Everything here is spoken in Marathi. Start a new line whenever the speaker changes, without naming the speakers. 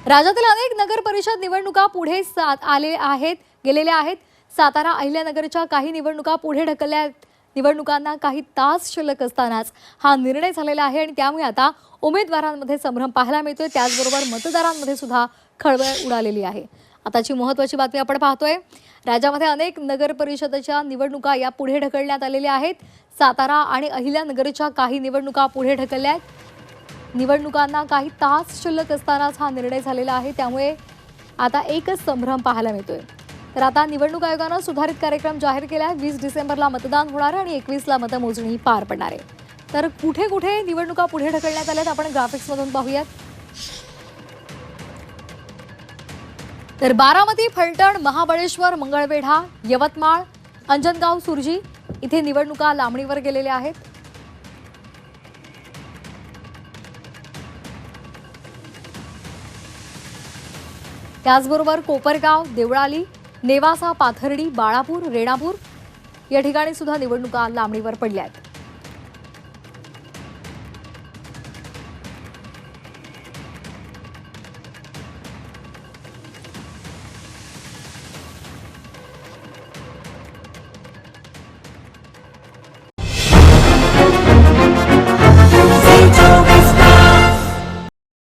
राज्यातील अनेक नगर परिषद निवडणुका पुढे गेलेल्या आहेत। सातारा अहिल्यानगरच्या काही निवडणुका पुढे ढकलल्या। निवडणुकांना काही तास शिल्लक असतानाच हा निर्णय झालेला आहे आणि त्यामुळे आता उमेदवारांमध्ये संभ्रम पाहायला मिळतोय। त्याचबरोबर मतदारांमध्ये सुद्धा खळबळ उडालेली आहे। आताची महत्त्वाची बातमी आपण पाहतोय। राज्यामध्ये अनेक नगर परिषदेच्या निवडणुका या पुढे ढकलण्यात आलेल्या आहेत। सातारा आणि अहिल्यानगरच्या काही निवडणुका पुढे ढकलल्या आहेत। निवडणुकांना काही तास शिल्लक असतानाच हा निर्णय झालेला आहे। त्यामुळे आता एकच संभ्रम पाहायला मिळतोय। तर आता निवडणूक आयोगाने सुधारित कार्यक्रम जाहीर केला आहे। 20 डिसेंबरला मतदान होणार आणि 21ला मतमोजणी पार पडणार आहे। तर कुठे कुठे निवडणुका पुढे ढकलण्यात आल्यात आपण ग्राफिक्स मधून पाहूयात। तर बारामती, फलटण, महाबळेश्वर, मंगळवेढा, यवतमाळ, अंजनगाव, सुरजी इथे निवडणुका लांबणीवर गेलेल्या आहेत। त्याचबरोबर कोपरगाव, देवळाली, नेवासा, पाथर्डी, बाळापूर, रेणापूर या ठिकाणी सुद्धा निवडणुका लांबणीवर पडल्या आहेत।